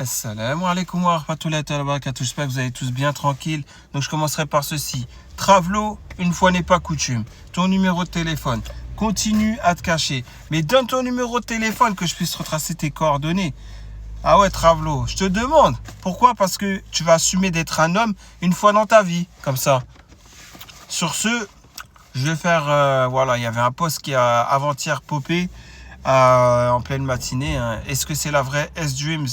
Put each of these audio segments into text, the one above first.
Assalamu alaikum wa rahmatullahi wa barakatuh. J'espère que vous allez tous bien tranquille. Donc je commencerai par ceci. Travelo, une fois n'est pas coutume. Ton numéro de téléphone. Continue à te cacher. Mais donne ton numéro de téléphone que je puisse retracer tes coordonnées. Ah ouais, Travelo, je te demande. Pourquoi? Parce que tu vas assumer d'être un homme une fois dans ta vie. Comme ça. Sur ce, je vais faire... voilà, il y avait un post qui a avant-hier popé en pleine matinée. Hein. Est-ce que c'est la vraie S-Dreams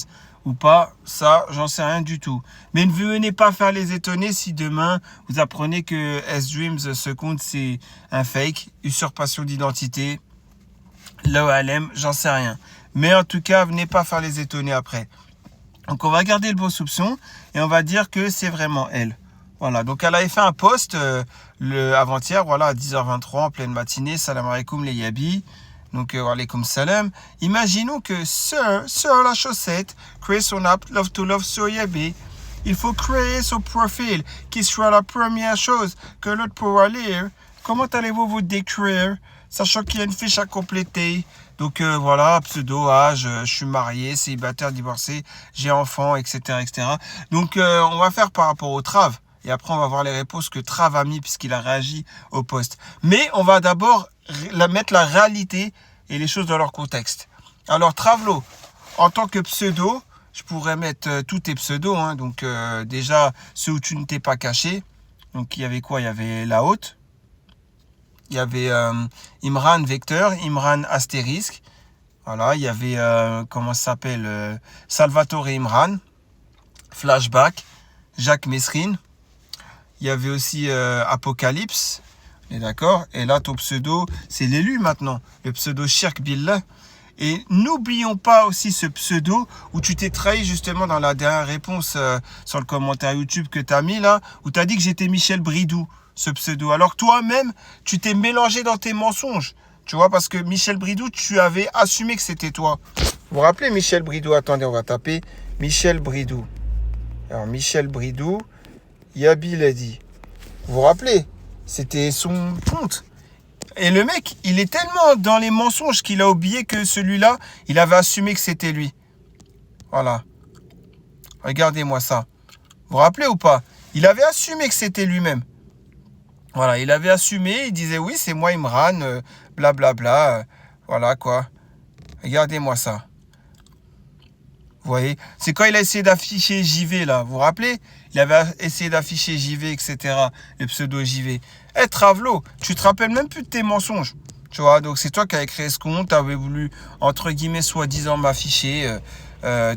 ou pas? Ça, j'en sais rien du tout. Mais ne venez pas faire les étonnés si demain, vous apprenez que S-Dreams, ce compte, c'est un fake, usurpation d'identité. L'OLM, j'en sais rien. Mais en tout cas, venez pas faire les étonnés après. Donc, on va garder le beau soupçon et on va dire que c'est vraiment elle. Voilà, donc elle avait fait un post avant-hier, voilà, à 10h23 en pleine matinée. Salam alaikum les yabis. Donc, alaikum salam. Imaginons que sur la chaussette, crée son app Love to Love sur Yabi. Il faut créer son profil qui sera la première chose que l'autre pourra lire. Comment allez-vous vous décrire, sachant qu'il y a une fiche à compléter? Donc voilà, pseudo, âge, je suis marié, célibataire, divorcé, j'ai enfant, etc., etc. Donc on va faire par rapport au Trav. Et après, on va voir les réponses que Trav a mis puisqu'il a réagi au post. Mais on va d'abord mettre la réalité et les choses dans leur contexte. Alors, Travelo, en tant que pseudo, je pourrais mettre tous tes pseudos. Hein, donc, déjà, ceux où tu ne t'es pas caché. Donc, il y avait quoi? Il y avait La Haute. Il y avait Imran Vecteur, Imran Astérisque. Voilà, il y avait, comment ça s'appelle? Salvatore Imran. Flashback. Jacques Mesrine. Il y avait aussi Apocalypse, on est d'accord? Et là, ton pseudo, c'est l'élu maintenant, le pseudo Shirk Billah. Et n'oublions pas aussi ce pseudo où tu t'es trahi justement dans la dernière réponse sur le commentaire YouTube que tu as mis là, où tu as dit que j'étais Michel Bridou, ce pseudo. Alors que toi-même, tu t'es mélangé dans tes mensonges, tu vois, parce que Michel Bridou, tu avais assumé que c'était toi. Vous vous rappelez Michel Bridou? Attendez, on va taper Michel Bridou. Alors, Michel Bridou... Yabi l'a dit. Vous vous rappelez? C'était son compte. Et le mec, il est tellement dans les mensonges qu'il a oublié que celui-là, il avait assumé que c'était lui. Voilà. Regardez-moi ça. Vous vous rappelez ou pas? Il avait assumé que c'était lui-même. Voilà, il avait assumé, il disait oui, c'est moi Imran, blablabla. Voilà quoi. Regardez-moi ça. Vous voyez, c'est quand il a essayé d'afficher JV là, vous vous rappelez? Il avait essayé d'afficher JV, etc. Le pseudo JV. Eh, Travelo, tu te rappelles même plus de tes mensonges. Tu vois, donc c'est toi qui as créé ce compte, tu avais voulu, entre guillemets, soi-disant m'afficher.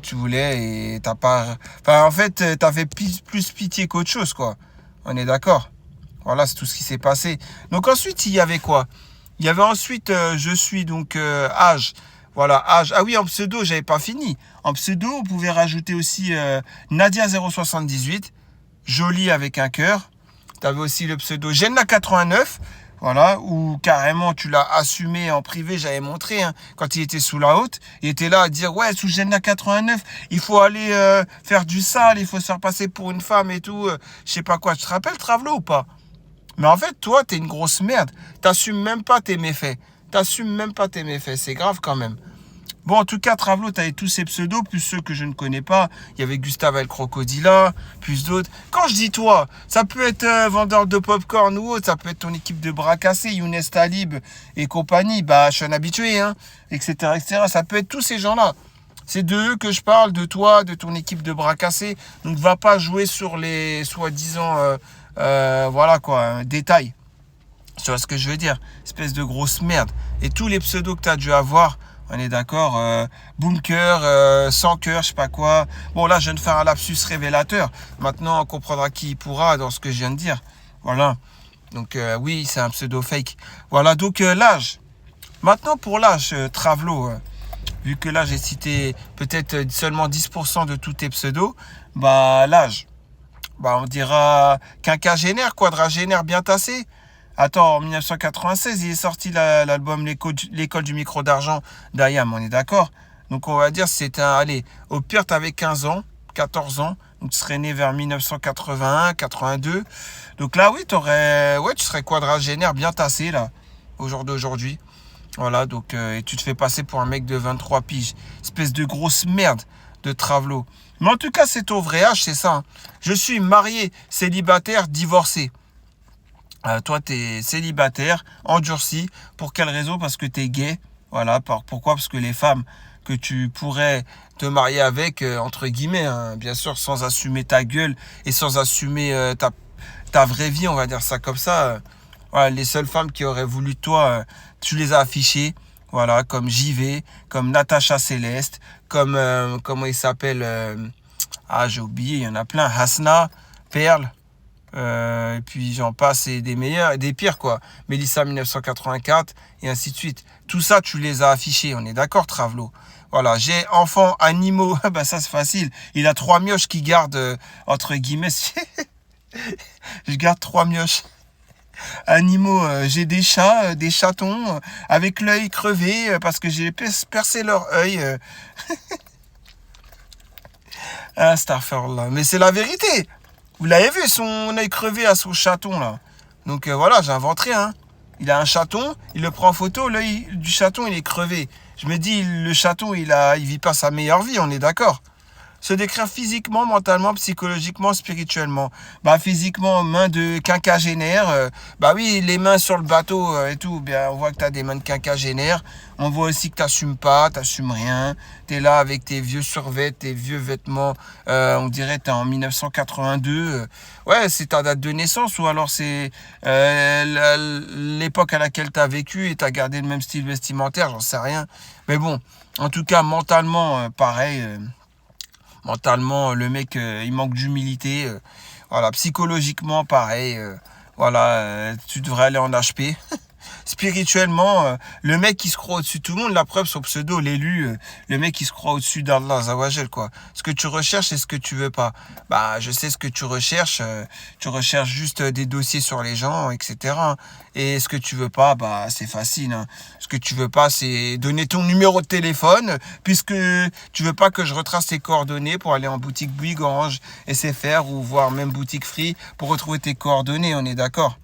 Tu voulais et t'as pas... Enfin, en fait, t'as fait plus pitié qu'autre chose, quoi. On est d'accord? Voilà, c'est tout ce qui s'est passé. Donc ensuite, il y avait quoi? Il y avait ensuite, je suis donc âge. Voilà, âge. Ah oui, en pseudo, j'avais pas fini. En pseudo, vous pouvez rajouter aussi Nadia078, jolie avec un cœur. Tu avais aussi le pseudo Jenna89, voilà, où carrément tu l'as assumé en privé, j'avais montré, hein, quand il était sous La Haute. Il était là à dire, ouais, sous Jenna89, il faut aller faire du sale, il faut se faire passer pour une femme et tout, je sais pas quoi. Tu te rappelles, Travelo, ou pas? Mais en fait, toi, t'es une grosse merde. T'assumes même pas tes méfaits. T'assumes même pas tes méfaits. C'est grave quand même. Bon, en tout cas, Travelo, t'avais tous ces pseudos, plus ceux que je ne connais pas. Il y avait Gustave El Crocodila, plus d'autres. Quand je dis toi, ça peut être vendeur de popcorn ou autre, ça peut être ton équipe de bras cassés, Younes Talib et compagnie. Bah, je suis un habitué, hein, etc., etc. Ça peut être tous ces gens-là. C'est de eux que je parle, de toi, de ton équipe de bras cassés. Donc, va pas jouer sur les soi-disant, voilà quoi, détails. Tu vois ce que je veux dire? Espèce de grosse merde. Et tous les pseudos que tu as dû avoir, on est d'accord, Bunker, sans cœur, je sais pas quoi. Bon, là, je viens de faire un lapsus révélateur. Maintenant, on comprendra qui pourra dans ce que je viens de dire. Voilà. Donc, oui, c'est un pseudo fake. Voilà, donc l'âge. Maintenant, pour l'âge, Travelo, vu que là, j'ai cité peut-être seulement 10% de tous tes pseudos, bah, l'âge. Bah, on dira quinquagénaire, quadragénaire bien tassé. Attends, en 1996, il est sorti l'album L'école du micro d'argent d'Ayam, on est d'accord? Donc on va dire c'est un... Allez, au pire, tu avais 15 ans, 14 ans, donc tu serais né vers 1981, 82. Donc là, oui, tu serais quadragénaire bien tassé, là, au jour d'aujourd'hui. Voilà, donc et tu te fais passer pour un mec de 23 piges. Espèce de grosse merde. de Travelo. Mais en tout cas, c'est ton vrai âge, c'est ça. Hein. Je suis marié, célibataire, divorcé. Toi, tu es célibataire, endurci. Pour quelle raison? Parce que tu es gay. Voilà. Pourquoi? Parce que les femmes que tu pourrais te marier avec, entre guillemets, hein, bien sûr, sans assumer ta gueule et sans assumer ta vraie vie, on va dire ça comme ça. Voilà, les seules femmes qui auraient voulu de toi, tu les as affichées. Voilà, comme JV, comme Natacha Céleste, comme, comment il s'appelle j'ai oublié, il y en a plein. Hasna, Perle, et puis j'en passe, et des meilleurs, et des pires, quoi. Mélissa 1984, et ainsi de suite. Tout ça, tu les as affichés, on est d'accord, Travelo? Voilà, j'ai enfants, animaux, bah ça c'est facile. Il a 3 mioches qui gardent, entre guillemets, je garde 3 mioches. Animaux, j'ai des chats, des chatons, avec l'œil crevé, parce que j'ai percé leur œil. Astaghfirullah. Mais c'est la vérité. Vous l'avez vu, son œil crevé à son chaton, là. Donc voilà, j'invente rien. Hein. Il a un chaton, il le prend en photo, l'œil du chaton, il est crevé. Je me dis, le chaton, il vit pas sa meilleure vie, on est d'accord? Se décrire physiquement, mentalement, psychologiquement, spirituellement. Bah physiquement, main de quinquagénaire. Bah oui, les mains sur le bateau et tout. Bien, on voit que tu as des mains de quinquagénaire. On voit aussi que t'assumes pas, t'assumes rien. Tu es là avec tes vieux survêtements, tes vieux vêtements. On dirait que tu es en 1982. Ouais, c'est ta date de naissance ou alors c'est l'époque à laquelle tu as vécu et tu as gardé le même style vestimentaire, j'en sais rien. Mais bon, en tout cas, mentalement, pareil. Mentalement, le mec, il manque d'humilité. Voilà, psychologiquement, pareil. Voilà, tu devrais aller en HP. Spirituellement, le mec qui se croit au-dessus de tout le monde, la preuve, son pseudo, l'élu, le mec qui se croit au-dessus d'Allah, Zawajel, quoi. Ce que tu recherches et ce que tu veux pas. Bah, je sais ce que tu recherches juste des dossiers sur les gens, etc. Et ce que tu veux pas, bah, c'est facile, hein. Ce que tu veux pas, c'est donner ton numéro de téléphone, puisque tu veux pas que je retrace tes coordonnées pour aller en boutique Bouygues, Orange, SFR, ou voir même boutique Free pour retrouver tes coordonnées, on est d'accord?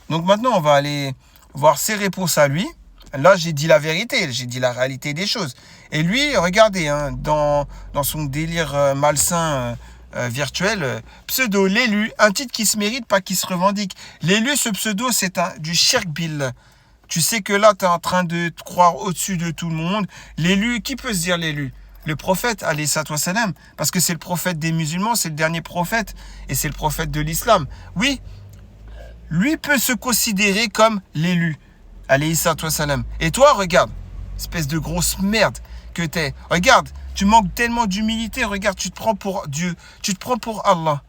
Donc maintenant, on va aller voir ses réponses à lui. Là, j'ai dit la vérité, j'ai dit la réalité des choses. Et lui, regardez, hein, dans son délire malsain virtuel, pseudo l'élu, un titre qui se mérite, pas qui se revendique. L'élu, ce pseudo, c'est du shirk bill. Tu sais que là, tu es en train de te croire au-dessus de tout le monde. L'élu, qui peut se dire l'élu? Le prophète, alayhi salam, parce que c'est le prophète des musulmans, c'est le dernier prophète, et c'est le prophète de l'islam. Oui, lui peut se considérer comme l'élu. Alayhi salam. Et toi, regarde, espèce de grosse merde que t'es. Regarde, tu manques tellement d'humilité. Regarde, tu te prends pour Dieu. Tu te prends pour Allah.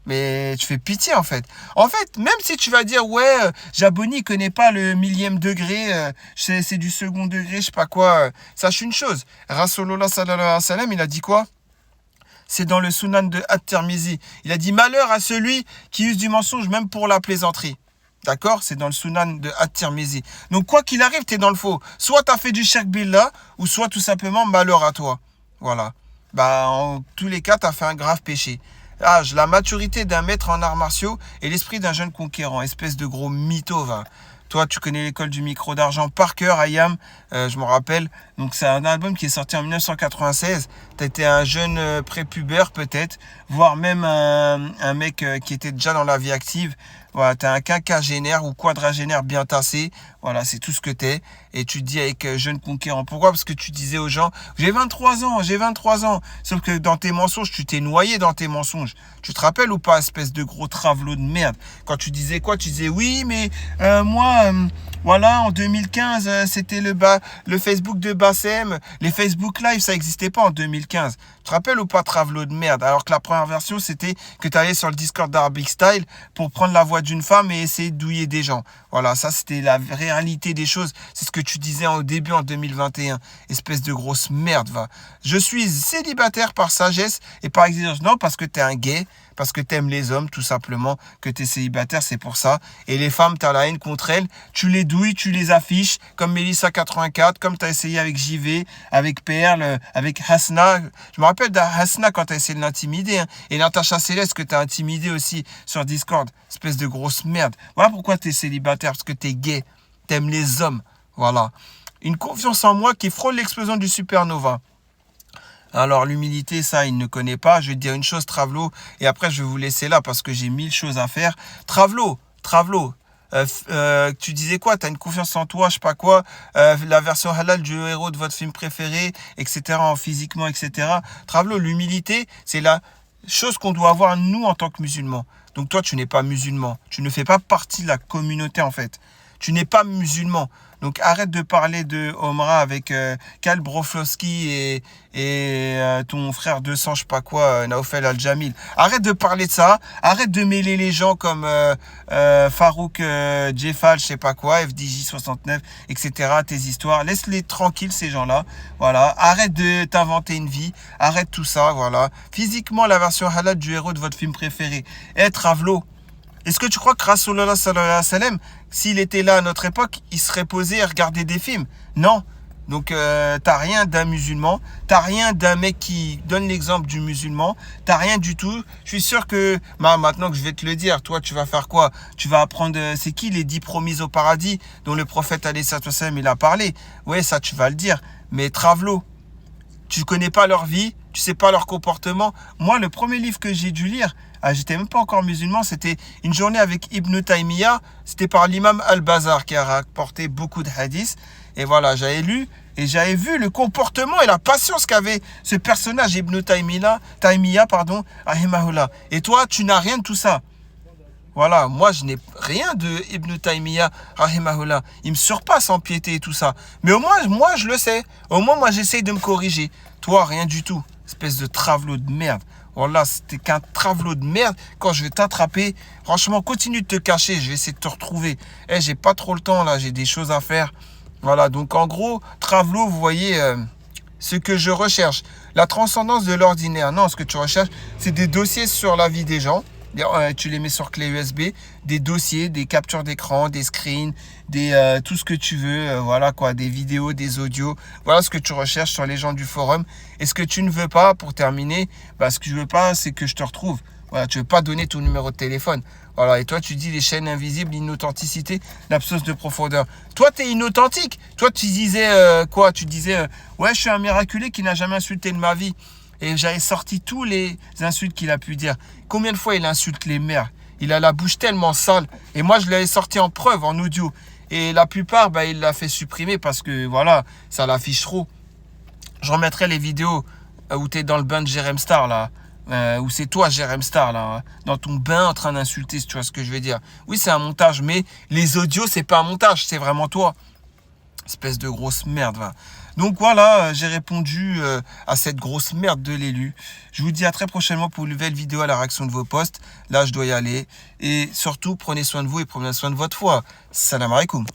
Mais tu fais pitié, en fait. En fait, même si tu vas dire, ouais, Jaboni ne connaît pas le millième degré, c'est du second degré, je sais pas quoi. Sache une chose. Rasulullah sallallahu alayhi wa sallam, il a dit quoi? C'est dans le Sunan de At-Tirmizi. Il a dit malheur à celui qui use du mensonge même pour la plaisanterie. D'accord? C'est dans le Sunan de At-Tirmizi. Donc quoi qu'il arrive, tu es dans le faux. Soit tu as fait du shirk billah, ou soit tout simplement malheur à toi. Voilà. Bah, en tous les cas, tu as fait un grave péché. Âge, la maturité d'un maître en arts martiaux et l'esprit d'un jeune conquérant. Espèce de gros mytho, va. Toi, tu connais l'école du micro d'argent par cœur, Ayam, je me rappelle. Donc, c'est un album qui est sorti en 1996. Tu étais un jeune prépubère, peut-être, voire même un mec qui était déjà dans la vie active. Voilà, tu es un quinquagénaire ou quadragénaire bien tassé. Voilà, c'est tout ce que tu es. Et tu te dis avec jeune conquérant. Pourquoi? Parce que tu disais aux gens, j'ai 23 ans, j'ai 23 ans. Sauf que dans tes mensonges, tu t'es noyé dans tes mensonges. Tu te rappelles ou pas, espèce de gros travelot de merde? Quand tu disais quoi? Tu disais, oui, mais moi, voilà, en 2015, c'était le Facebook de Bassem. Les Facebook Live, ça n'existait pas en 2015. Tu te rappelles ou pas, travelot de merde? Alors que la première version, c'était que tu allais sur le Discord d'Arabic Style pour prendre la voix d'une femme et essayer de douiller des gens. Voilà, ça, c'était la réalité des choses. C'est ce que tu disais au début en 2021. Espèce de grosse merde, va. Je suis célibataire par sagesse et par exigence. Non, parce que tu es un gay, parce que tu aimes les hommes, tout simplement, que tu es célibataire, c'est pour ça. Et les femmes, tu as la haine contre elles. Tu les douilles, tu les affiches, comme Mélissa 84, comme tu as essayé avec JV, avec Perle, avec Hasna. Je me rappelle d'Hasna quand tu as essayé de l'intimider. Hein. Et Natacha Céleste que tu as intimidé aussi sur Discord. Espèce de grosse merde. Voilà pourquoi tu es célibataire, parce que tu es gay. Tu aimes les hommes. Voilà. Une confiance en moi qui frôle l'explosion du supernova. Alors l'humilité, ça, il ne connaît pas. Je vais te dire une chose, Travelo, et après je vais vous laisser là parce que j'ai 1000 choses à faire. Travelo, tu disais quoi? Tu as une confiance en toi, je sais pas quoi, la version halal du héros de votre film préféré, etc., physiquement, etc. Travelo, l'humilité, c'est la chose qu'on doit avoir nous en tant que musulmans. Donc toi, tu n'es pas musulman. Tu ne fais pas partie de la communauté en fait. Tu n'es pas musulman. Donc arrête de parler de Omra avec Kal Broflovski et ton frère de sang, je sais pas quoi, Naoufel Al-Jamil. Arrête de parler de ça. Arrête de mêler les gens comme Farouk Djefal, je sais pas quoi, FDJ 69, etc. Tes histoires. Laisse-les tranquilles, ces gens-là. Voilà. Arrête de t'inventer une vie. Arrête tout ça. Voilà. Physiquement, la version halal du héros de votre film préféré. Travelo. Est-ce que tu crois que Rasulullah sallallahu alayhi wa sallam, s'il était là à notre époque, il serait posé à regarder des films? Non. Donc, t'as rien d'un musulman, t'as rien d'un mec qui donne l'exemple du musulman, t'as rien du tout. Je suis sûr que, maintenant que je vais te le dire, toi, tu vas faire quoi? Tu vas apprendre, c'est qui les 10 promises au paradis dont le prophète alayhi sallam il a parlé? Ouais, ça, tu vas le dire. Mais Travelo, tu connais pas leur vie, tu sais pas leur comportement. Moi, le premier livre que j'ai dû lire, j'étais même pas encore musulman, c'était Une journée avec Ibn Taymiyyah, c'était par l'imam Al-Bazar qui a rapporté beaucoup de hadiths. Et voilà, j'avais lu et j'avais vu le comportement et la patience qu'avait ce personnage Ibn Taymiyyah, rahimahullah. Et toi, tu n'as rien de tout ça. Voilà, moi je n'ai rien de Ibn Taymiyyah, rahimahullah. Il me surpasse en piété et tout ça. Mais au moins, moi je le sais. Au moins, moi j'essaye de me corriger. Toi, rien du tout. Espèce de travelo de merde. Voilà, c'était qu'un travelo de merde. Quand je vais t'attraper, franchement, continue de te cacher. Je vais essayer de te retrouver. J'ai pas trop le temps là, j'ai des choses à faire. Voilà, donc en gros, travelo, vous voyez ce que je recherche. La transcendance de l'ordinaire. Non, ce que tu recherches, c'est des dossiers sur la vie des gens. Tu les mets sur clé USB, des dossiers, des captures d'écran, des screens, tout ce que tu veux, voilà quoi, des vidéos, des audios. Voilà ce que tu recherches sur les gens du forum. Et ce que tu ne veux pas, pour terminer, ce que je veux pas, c'est que je te retrouve. Voilà, tu veux pas donner ton numéro de téléphone. Voilà, et toi tu dis les chaînes invisibles, l'inauthenticité, l'absence de profondeur. Toi tu es inauthentique. Toi tu disais quoi? Tu disais ouais, je suis un miraculé qui n'a jamais insulté de ma vie. Et j'avais sorti tous les insultes qu'il a pu dire. Combien de fois il insulte les mères? Il a la bouche tellement sale. Et moi, je l'avais sorti en preuve, en audio. Et la plupart, il l'a fait supprimer parce que, voilà, ça l'affiche trop. Je remettrai les vidéos où tu es dans le bain de Jérém Star, là. Où c'est toi, Jérém Star, là. Hein, dans ton bain en train d'insulter, si tu vois ce que je veux dire. Oui, c'est un montage, mais les audios, c'est pas un montage, c'est vraiment toi. Espèce de grosse merde, va. Donc voilà, j'ai répondu à cette grosse merde de l'élu. Je vous dis à très prochainement pour une nouvelle vidéo à la réaction de vos posts. Là, je dois y aller. Et surtout, prenez soin de vous et prenez soin de votre foi. Salam alaikum.